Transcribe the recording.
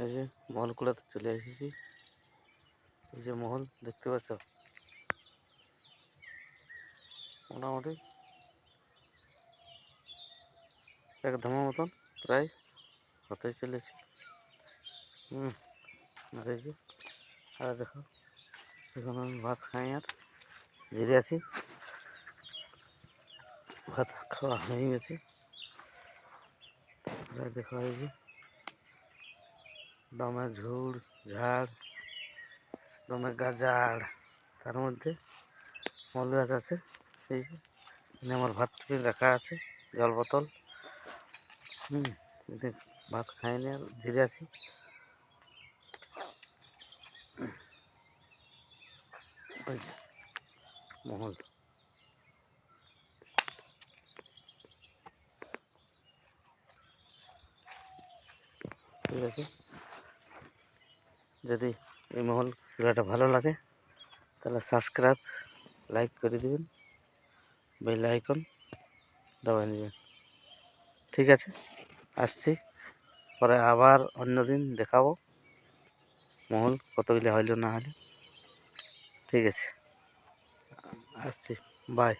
এই যে মহলগুলোতে চলে এসেছি। এই যে মহল দেখতে পাচ্ছ, মোটামুটি এক ধামার মতন প্রায় হতে চলেছে। আর এই যে আর দেখো, এখন আমি ভাত খাই আর ধীরে আছি। ভাত খাওয়া হয়ে গেছে। দেখো এই যে দমে ঝাড়, দমে গাজাড়, তার মধ্যে মল গাছ আছে। এই যে এখানে আমার ভাত টিফিন রাখা আছে, জল বোতল। ভাত খাইনি আর ধীরে আছি। মহল ঠিক আছে। যদি এই মহল ভিডিওটা ভালো লাগে তাহলে সাবস্ক্রাইব, লাইক করে দিবেন, বেল আইকন দবাই নেবেন। ঠিক আছে, আসছি পরে আবার অন্যদিন দেখাবো মহল কতগুলি হইল না হলে। ঠিক আছে, আসছি, বাই।